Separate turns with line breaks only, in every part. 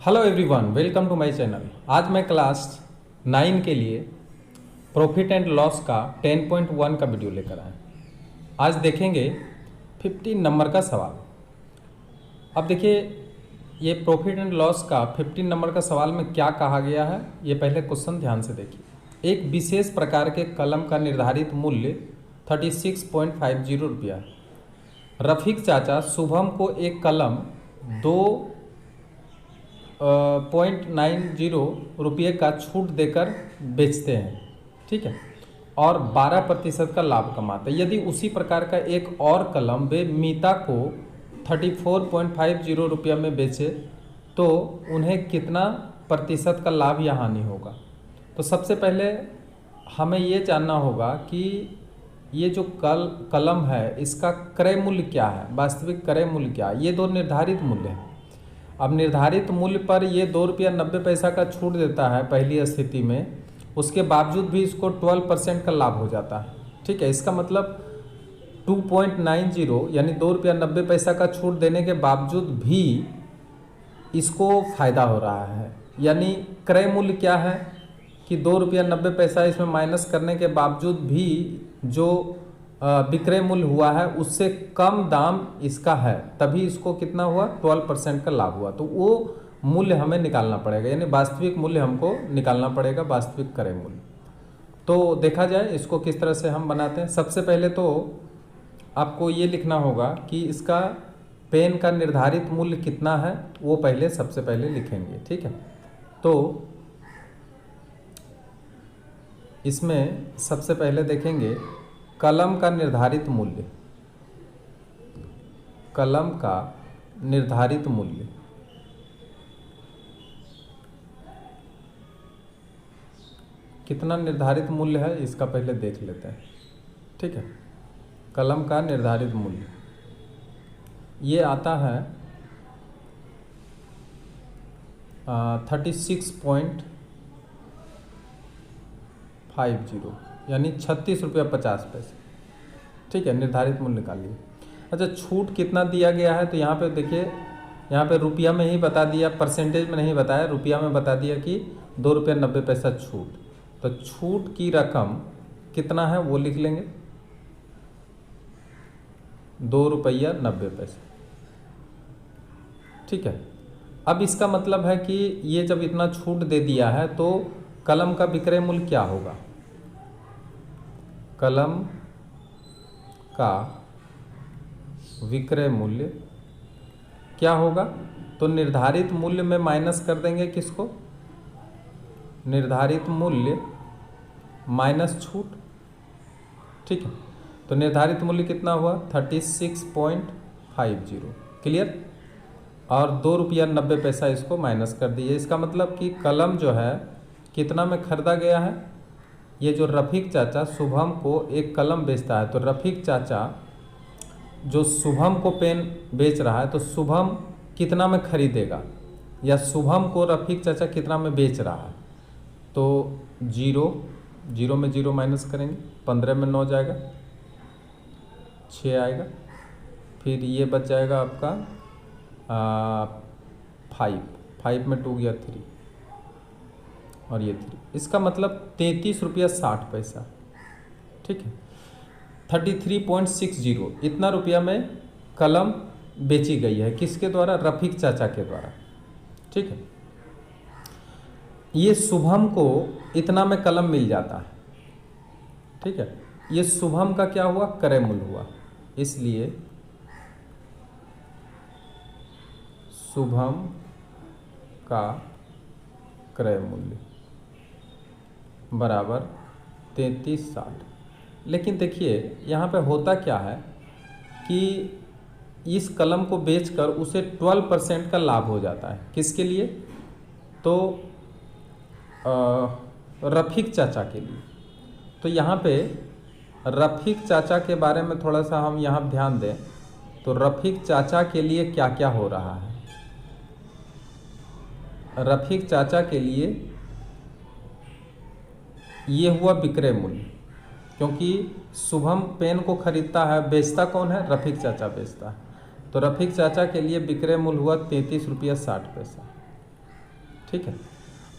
Hello everyone, welcome to my channel. आज मैं class 9 के लिए प्रॉफिट एंड लॉस का 10.1 का वीडियो लेकर आया। आज देखेंगे 15 नंबर का सवाल। अब देखिए, ये प्रॉफिट एंड लॉस का 15 नंबर का सवाल में क्या कहा गया है, ये पहले क्वेश्चन ध्यान से देखिए। एक विशेष प्रकार के कलम का निर्धारित मूल्य 36.50 रुपया है। रफीक चाचा शुभम को एक कलम 2.90 रुपये का छूट देकर बेचते हैं, ठीक है, और 12% का लाभ कमाते हैं। यदि उसी प्रकार का एक और कलम वे मीता को 34.50 रुपया में बेचे तो उन्हें कितना प्रतिशत का लाभ या हानि होगा। तो सबसे पहले हमें ये जानना होगा कि ये जो कलम है इसका क्रय मूल्य क्या है, वास्तविक क्रय मूल्य क्या है। ये दो निर्धारित मूल्य हैं। अब निर्धारित मूल्य पर ये 2 रुपया 90 पैसा का छूट देता है पहली स्थिति में, उसके बावजूद भी इसको 12% का लाभ हो जाता है, ठीक है। इसका मतलब 2.90 यानी 2 रुपया 90 पैसा का छूट देने के बावजूद भी इसको फायदा हो रहा है। यानी क्रय मूल्य क्या है कि 2 रुपया 90 पैसा इसमें माइनस करने के बावजूद भी जो विक्रय मूल्य हुआ है उससे कम दाम इसका है, तभी इसको कितना हुआ, 12% का लाभ हुआ। तो वो मूल्य हमें निकालना पड़ेगा, यानी वास्तविक मूल्य हमको निकालना पड़ेगा, वास्तविक क्रय मूल्य। तो देखा जाए इसको किस तरह से हम बनाते हैं। सबसे पहले तो आपको ये लिखना होगा कि इसका पेन का निर्धारित मूल्य कितना है, वो पहले सबसे पहले लिखेंगे, ठीक है। तो इसमें सबसे पहले देखेंगे कलम का निर्धारित मूल्य। कलम का निर्धारित मूल्य कितना निर्धारित मूल्य है इसका पहले देख लेते हैं, ठीक है। कलम का निर्धारित मूल्य ये आता है 36.50 यानी 36 रुपया 50 पैसे, ठीक है। निर्धारित मूल्य निकालिए। अच्छा, छूट कितना दिया गया है, तो यहाँ पे देखिए, यहाँ पे रुपया में ही बता दिया, परसेंटेज में नहीं बताया, रुपया में बता दिया कि 2 रुपया 90 पैसा छूट। तो छूट की रकम कितना है वो लिख लेंगे, 2 रुपया 90 पैसे, ठीक है। अब इसका मतलब है कि ये जब इतना छूट दे दिया है तो कलम का विक्रय मूल्य क्या होगा। कलम का विक्रय मूल्य क्या होगा, तो निर्धारित मूल्य में माइनस कर देंगे किसको, निर्धारित मूल्य माइनस छूट, ठीक है। तो निर्धारित मूल्य कितना हुआ, 36.50, क्लियर। और 2 रुपया 90 पैसा इसको माइनस कर दिए। इसका मतलब कि कलम जो है कितना में खरीदा गया है। ये जो रफीक चाचा शुभम को एक कलम बेचता है, तो रफीक चाचा जो शुभम को पेन बेच रहा है तो शुभम कितना में खरीदेगा, या शुभम को रफीक चाचा कितना में बेच रहा है। तो 0 में 0 माइनस करेंगे, 15 में 9 जाएगा, 6 आएगा, फिर ये बच जाएगा आपका 5 में 2 गया 3 और ये 3। इसका मतलब 33 रुपया 60 पैसा, ठीक है। 33.60 इतना रुपया में कलम बेची गई है, किसके द्वारा, रफीक चाचा के द्वारा, ठीक है। ये शुभम को इतना में कलम मिल जाता है, ठीक है। ये शुभम का क्या हुआ, क्रय मूल्य हुआ, इसलिए शुभम का क्रय मूल्य बराबर 33.60। लेकिन देखिए यहाँ पे होता क्या है कि इस कलम को बेचकर उसे 12% का लाभ हो जाता है, किसके लिए, तो रफीक चाचा के लिए। तो यहाँ पे रफीक चाचा के बारे में थोड़ा सा हम यहाँ ध्यान दें, तो रफीक चाचा के लिए क्या क्या हो रहा है। रफीक चाचा के लिए ये हुआ विक्रय मूल्य, क्योंकि शुभम पेन को खरीदता है, बेचता कौन है, रफीक चाचा बेचता है। तो रफीक चाचा के लिए विक्रय मूल्य हुआ 33 रुपया 60 पैसा। ठीक है।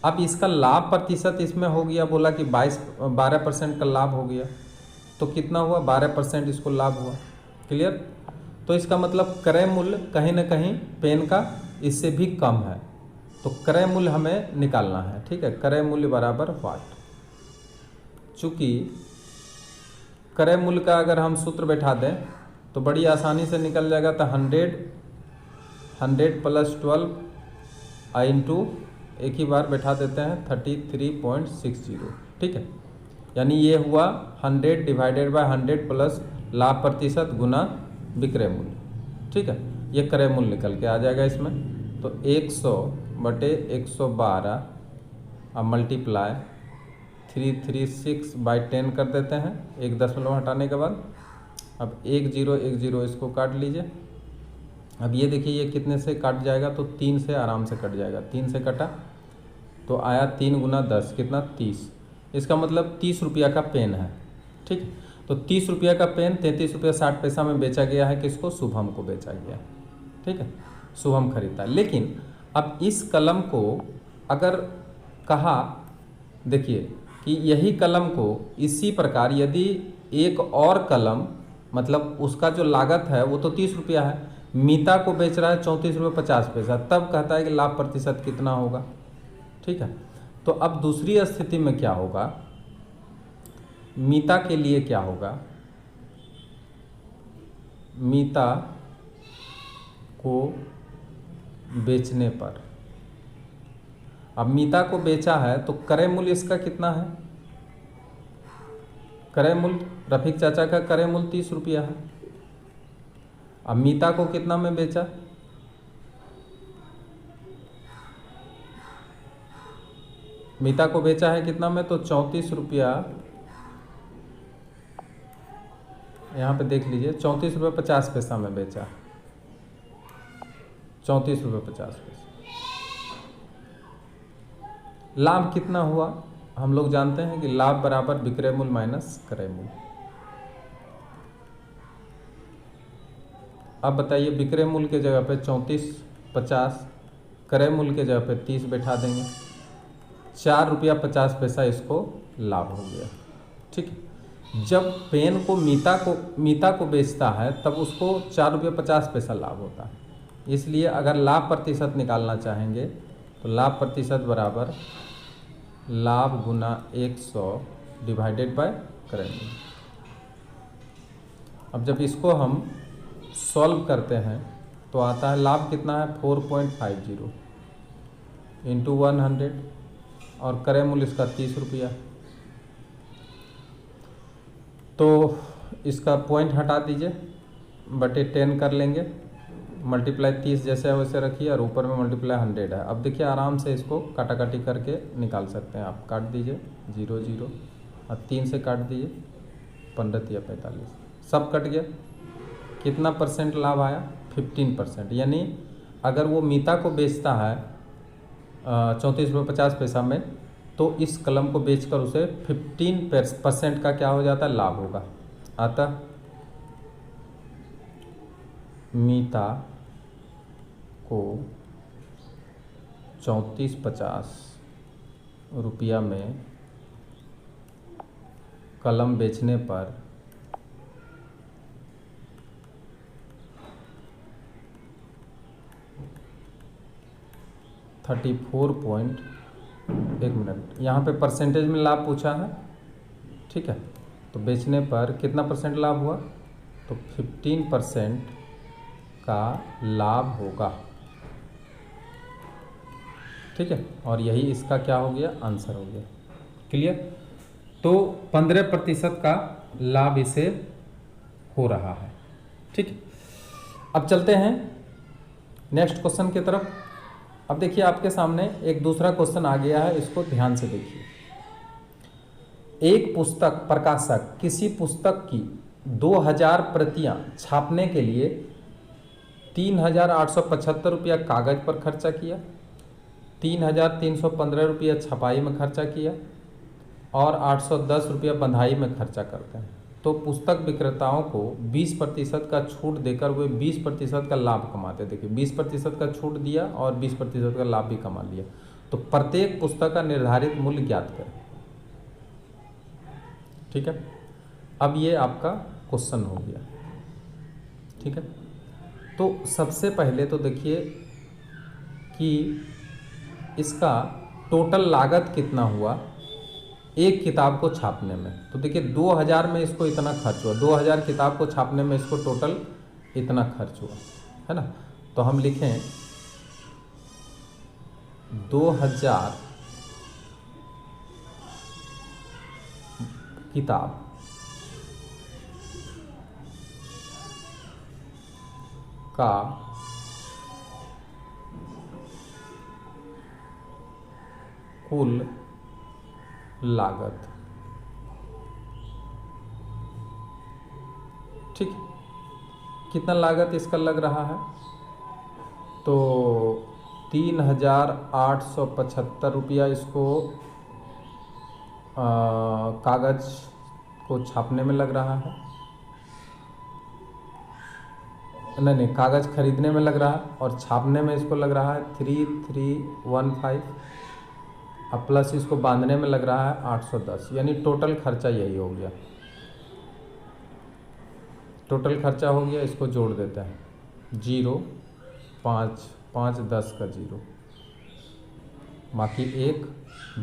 अब इसका लाभ प्रतिशत इसमें हो गया, बोला कि 12% का लाभ हो गया, तो कितना हुआ 12% इसको लाभ हुआ। क्लियर। तो इसका मतलब क्रय मूल्य कहीं ना कहीं पेन का इससे भी कम है, तो क्रय मूल्य हमें निकालना है। ठीक है, क्रय मूल्य बराबर वाट। चूँकि क्रय मूल्य का अगर हम सूत्र बैठा दें तो बड़ी आसानी से निकल जाएगा। तो 100 प्लस 12 इंटू एक ही बार बैठा देते हैं 33.60। ठीक है, यानी ये हुआ 100 डिवाइडेड बाय 100 प्लस लाभ प्रतिशत गुना विक्रय मूल्य। ठीक है, ये क्रय मूल्य निकल के आ जाएगा इसमें। तो 100/112 अब मल्टीप्लाई 336/10 कर देते हैं, एक दशमलव हटाने के बाद। अब 1010 इसको काट लीजिए। अब ये देखिए ये कितने से काट जाएगा, तो 3 से आराम से कट जाएगा। 3 से कटा तो आया 3 गुना 10 कितना 30। इसका मतलब 30 रुपया का पेन है। ठीक है, तो 30 रुपया का पेन 33 रुपया 60 पैसा में बेचा गया है। किसको? शुभम को बेचा गया। ठीक है, शुभम खरीदता है। लेकिन अब इस कलम को अगर कहा, देखिए कि यही कलम को इसी प्रकार यदि एक और कलम, मतलब उसका जो लागत है वो तो 30 रुपया है, मीता को बेच रहा है 34 रुपये 50 पैसा, तब कहता है कि लाभ प्रतिशत कितना होगा। ठीक है, तो अब दूसरी स्थिति में क्या होगा, मीता के लिए क्या होगा, मीता को बेचने पर, अब मीता को बेचा है तो क्रय मूल्य इसका कितना है, क्रय मूल्य रफीक चाचा का क्रय मूल्य 30 रुपया है। अब मीता को कितना में बेचा, मीता को बेचा है कितना में, तो 34 रुपया, यहाँ पे देख लीजिए 34 रुपये 50 पैसा में बेचा, 34 रुपये 50 पैसा। लाभ कितना हुआ, हम लोग जानते हैं कि लाभ बराबर विक्रय मूल्य माइनस क्रय मूल्य। अब बताइए विक्रय मूल्य के जगह पे 34.50, क्रय मूल्य के जगह पे 30 बैठा देंगे, 4 रुपया 50 पैसा इसको लाभ हो गया। ठीक है, जब पेन को मीता को बेचता है तब उसको 4 रुपया 50 पैसा लाभ होता है। इसलिए अगर लाभ प्रतिशत निकालना चाहेंगे तो लाभ प्रतिशत बराबर लाभ गुना 100 डिवाइडेड बाय क्रय मूल्य। अब जब इसको हम सॉल्व करते हैं तो आता है लाभ कितना है 4.50 इंटू 100 और क्रय मूल्य इसका 30 रुपया। तो इसका पॉइंट हटा दीजिए, बटे 10 कर लेंगे, मल्टीप्लाई 30 जैसे है वैसे रखिए और ऊपर में मल्टीप्लाई 100 है। अब देखिए आराम से इसको काटाकाटी करके निकाल सकते हैं आप। काट दीजिए 0 0 और 3 से काट दीजिए 15 या 45, सब कट गया। कितना परसेंट लाभ आया 15%। यानी अगर वो मीता को बेचता है 34 रुपये 50 पैसा में, तो इस कलम को बेचकर उसे 15% का क्या हो जाता है, लाभ होगा। अतः मीता को 34.50 रुपया में कलम बेचने पर 1 मिनट, यहाँ पे परसेंटेज में लाभ पूछा है। ठीक है, तो बेचने पर कितना परसेंट लाभ हुआ, तो 15% का लाभ होगा। ठीक है, और यही इसका क्या हो गया, आंसर हो गया। क्लियर। तो 15% का लाभ इसे हो रहा है। ठीक है, अब चलते हैं नेक्स्ट क्वेश्चन की तरफ। अब देखिए आपके सामने एक दूसरा क्वेश्चन आ गया है, इसको ध्यान से देखिए। एक पुस्तक प्रकाशक किसी पुस्तक की 2000 प्रतियां छापने के लिए 3875 रुपया कागज पर खर्चा किया, 3315 रुपया छपाई में खर्चा किया और 810 रुपया बंधाई में खर्चा करते हैं। तो पुस्तक विक्रेताओं को 20% का छूट देकर वे 20% का लाभ कमाते। देखिए 20% का छूट दिया और 20% का लाभ भी कमा लिया। तो प्रत्येक पुस्तक का निर्धारित मूल्य ज्ञात करें। ठीक है, अब ये आपका क्वेश्चन हो गया। ठीक है, तो सबसे पहले तो देखिए कि इसका टोटल लागत कितना हुआ एक किताब को छापने में। तो देखिए 2000 में इसको इतना खर्च हुआ, 2000 किताब को छापने में इसको टोटल इतना खर्च हुआ, है ना। तो हम लिखें 2000 किताब का कुल लागत। ठीक, कितना लागत इसका लग रहा है, तो 3875 रुपया इसको कागज़ को छापने में लग रहा है। नहीं, कागज़ खरीदने में लग रहा है और छापने में इसको लग रहा है 3315, अब प्लस इसको बांधने में लग रहा है 810, यानी टोटल खर्चा यही हो गया। टोटल खर्चा हो गया, इसको जोड़ देते हैं 0 5 5 10 का 0, बाकी 1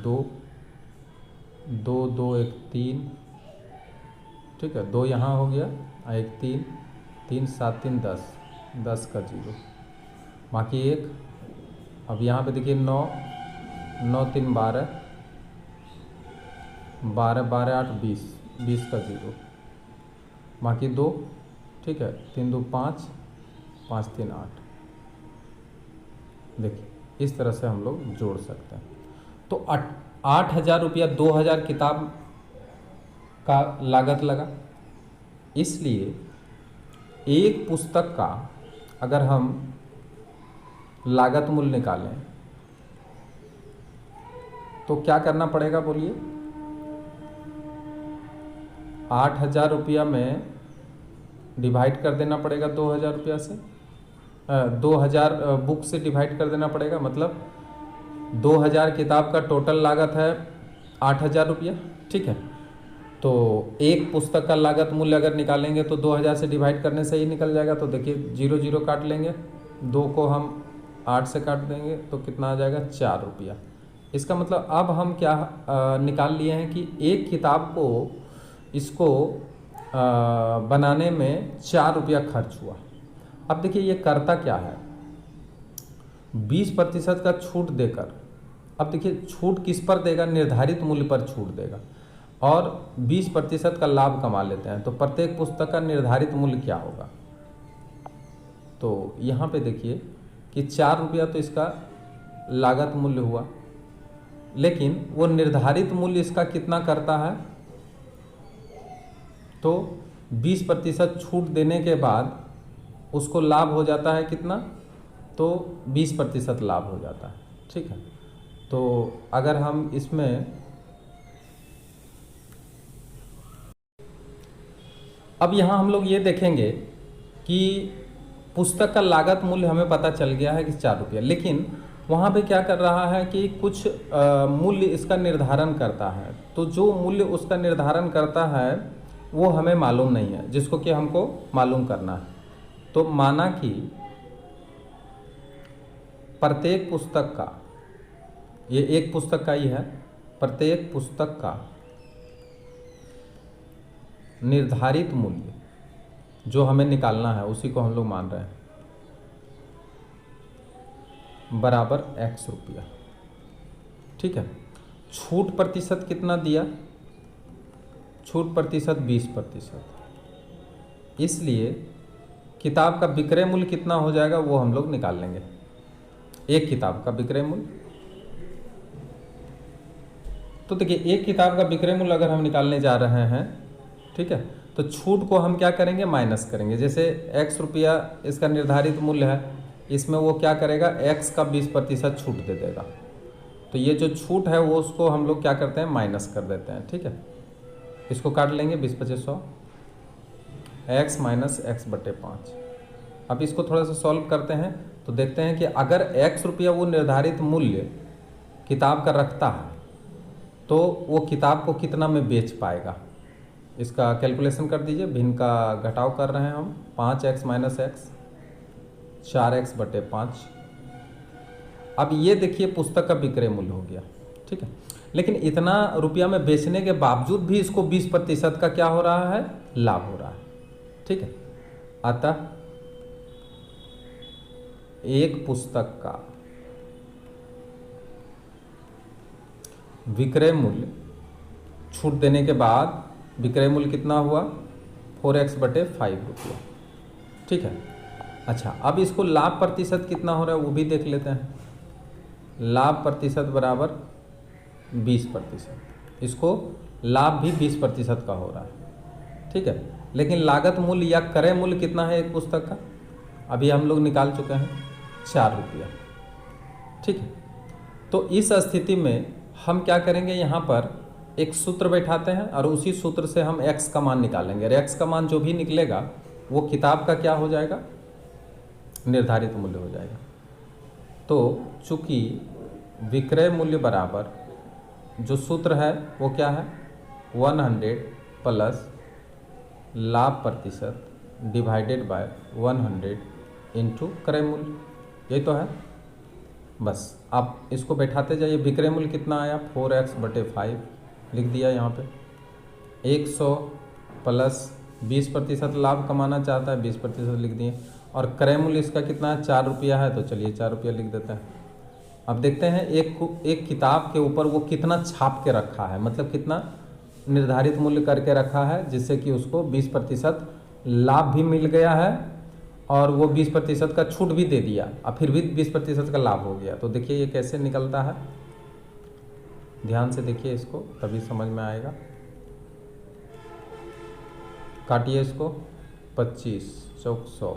2 2 2 1 3, ठीक है, 2 यहाँ हो गया, 1 3 3 7 3 10 10 का 0, बाकी 1। अब यहाँ पे देखिए 9 9 3 12 12 12 8 20 20 का 0, बाकी 2, ठीक है, 3 2 5 5 3 8। देखिए इस तरह से हम लोग जोड़ सकते हैं। तो 8000 रुपया 2000 किताब का लागत लगा, इसलिए एक पुस्तक का अगर हम लागत मूल्य निकालें तो क्या करना पड़ेगा बोलिए। 8000 रुपया में डिवाइड कर देना पड़ेगा 2000 रुपया से, 2000 बुक से डिवाइड कर देना पड़ेगा, मतलब 2000 किताब का टोटल लागत है 8000 रुपया। ठीक है, तो एक पुस्तक का लागत मूल्य अगर निकालेंगे तो 2000 से डिवाइड करने से ही निकल जाएगा। तो देखिए 0 0 काट लेंगे, 2 को हम 8 से काट देंगे तो कितना आ जाएगा 4 रुपया। इसका मतलब अब हम क्या निकाल लिए हैं कि एक किताब को इसको बनाने में 4 रुपया खर्च हुआ। अब देखिए ये करता क्या है, 20% का छूट देकर, अब देखिए छूट किस पर देगा, निर्धारित मूल्य पर छूट देगा और 20% का लाभ कमा लेते हैं। तो प्रत्येक पुस्तक का निर्धारित मूल्य क्या होगा, तो यहाँ पे देखिए कि 4 रुपया तो इसका लागत मूल्य हुआ, लेकिन वो निर्धारित मूल्य इसका कितना करता है, तो 20% छूट देने के बाद उसको लाभ हो जाता है कितना, तो 20% लाभ हो जाता है। ठीक है, तो अगर हम इसमें अब यहाँ हम लोग ये देखेंगे कि पुस्तक का लागत मूल्य हमें पता चल गया है कि 4 रुपया, लेकिन वहाँ पे क्या कर रहा है कि कुछ मूल्य इसका निर्धारण करता है। तो जो मूल्य उसका निर्धारण करता है वो हमें मालूम नहीं है, जिसको कि हमको मालूम करना है। तो माना कि प्रत्येक पुस्तक का, ये एक पुस्तक का ही है, प्रत्येक पुस्तक का निर्धारित मूल्य जो हमें निकालना है उसी को हम लोग मान रहे हैं बराबर x रुपया। ठीक है, छूट प्रतिशत कितना दिया, छूट प्रतिशत 20%, इसलिए किताब का विक्रय मूल्य कितना हो जाएगा वो हम लोग निकाल लेंगे। एक किताब का विक्रय मूल्य, तो देखिए एक किताब का विक्रय मूल्य अगर हम निकालने जा रहे हैं, ठीक है, तो छूट को हम क्या करेंगे, माइनस करेंगे। जैसे x रुपया इसका निर्धारित मूल्य है, इसमें वो क्या करेगा, x का 20% छूट दे देगा। तो ये जो छूट है वो उसको हम लोग क्या करते हैं, माइनस कर देते हैं। ठीक है, इसको काट लेंगे 20 25 100, x माइनस x बटे 5। अब इसको थोड़ा सा सॉल्व करते हैं तो देखते हैं कि अगर x रुपया वो निर्धारित मूल्य किताब का रखता है तो वो किताब को कितना में बेच पाएगा, इसका कैलकुलेशन कर दीजिए। भिन्न का घटाव कर रहे हैं हम। 5x minus x 4x/5। अब ये देखिए पुस्तक का विक्रय मूल्य हो गया, ठीक है। लेकिन इतना रुपया में बेचने के बावजूद भी इसको 20% का क्या हो रहा है, लाभ हो रहा है, ठीक है। अतः एक पुस्तक का विक्रय मूल्य छूट देने के बाद विक्रय मूल्य कितना हुआ, 4x/5 रुपया, ठीक है। अच्छा, अब इसको लाभ प्रतिशत कितना हो रहा है वो भी देख लेते हैं। लाभ प्रतिशत बराबर 20%। इसको लाभ भी 20% का हो रहा है, ठीक है। लेकिन लागत मूल्य या क्रय मूल्य कितना है एक पुस्तक का, अभी हम लोग निकाल चुके हैं 4 रुपया, ठीक है। तो इस स्थिति में हम क्या करेंगे, यहाँ पर एक सूत्र बैठाते हैं और उसी सूत्र से हम x का मान निकालेंगे। और x का मान जो भी निकलेगा वो किताब का क्या हो जाएगा, निर्धारित मूल्य हो जाएगा। तो चूंकि विक्रय मूल्य बराबर जो सूत्र है वो क्या है, 100 प्लस लाभ प्रतिशत डिवाइडेड बाय 100 इंटू क्रय मूल्य, यही तो है। बस आप इसको बैठाते जाइए। विक्रय मूल्य कितना आया, 4x/5 लिख दिया यहाँ पे। 100 प्लस 20% लाभ कमाना चाहता है, 20% लिख दिए। और क्रय मूल्य इसका कितना है, 4 रुपया है, तो चलिए 4 रुपया लिख देते हैं। अब देखते हैं एक किताब के ऊपर वो कितना छाप के रखा है, मतलब कितना निर्धारित मूल्य करके रखा है, जिससे कि उसको 20% लाभ भी मिल गया है और वो 20% का छूट भी दे दिया और फिर भी 20% का लाभ हो गया। तो देखिए ये कैसे निकलता है, ध्यान से देखिए इसको, तभी समझ में आएगा। काटिए इसको, 25 चौक 100,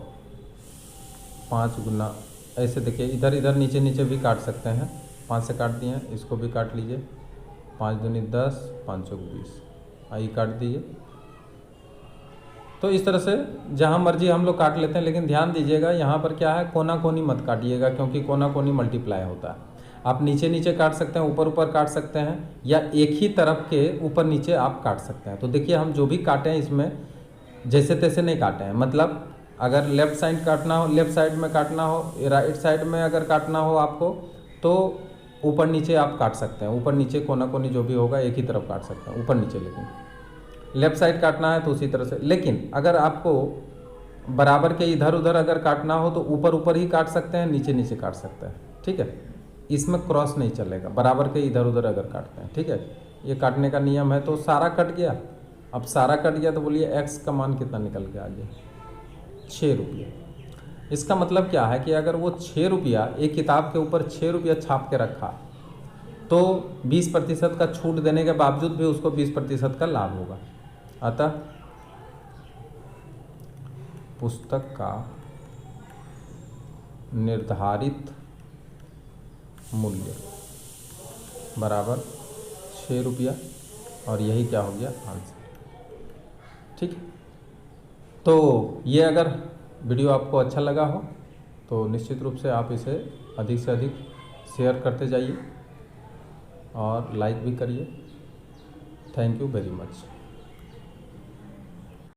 5 गुना, ऐसे देखिए इधर इधर नीचे नीचे भी काट सकते हैं। 5 से काट दिए, इसको भी काट लीजिए। 5 दूनी 10, 5 चौक 20, आई काट दीजिए। तो इस तरह से जहाँ मर्जी हम लोग काट लेते हैं, लेकिन ध्यान दीजिएगा यहाँ पर क्या है, कोना कोनी मत काटिएगा, क्योंकि कोना कोनी मल्टीप्लाई होता है। आप नीचे नीचे काट सकते हैं, ऊपर ऊपर काट सकते हैं, या एक ही तरफ के ऊपर नीचे आप काट सकते हैं। तो देखिए हम जो भी काटे हैं इसमें जैसे तैसे नहीं काटे हैं, मतलब अगर लेफ्ट साइड काटना हो, लेफ्ट साइड में काटना हो, राइट साइड में अगर काटना हो आपको, तो ऊपर नीचे आप काट सकते हैं। ऊपर नीचे कोना कोनी जो भी होगा एक ही तरफ काट सकते हैं, ऊपर नीचे। लेकिन लेफ्ट साइड काटना है तो उसी तरह से। लेकिन अगर आपको बराबर के इधर उधर अगर काटना हो तो ऊपर ऊपर ही काट सकते हैं, नीचे नीचे काट सकते हैं, ठीक है। इसमें क्रॉस नहीं चलेगा, बराबर के इधर उधर अगर काटते हैं, ठीक है। ये काटने का नियम है। तो सारा कट गया। अब सारा कट गया तो बोलिए x का मान कितना निकल के आ गया, 6 रुपया। इसका मतलब क्या है कि अगर वो 6 रुपया एक किताब के ऊपर 6 रुपया छाप के रखा तो 20% का छूट देने के बावजूद भी उसको 20% का लाभ होगा। अतः पुस्तक का निर्धारित मूल्य बराबर 6 रुपया, और यही क्या हो गया, आंसर, ठीक है। तो ये अगर वीडियो आपको अच्छा लगा हो तो निश्चित रूप से आप इसे अधिक से अधिक शेयर करते जाइए और लाइक भी करिए। Thank you very much.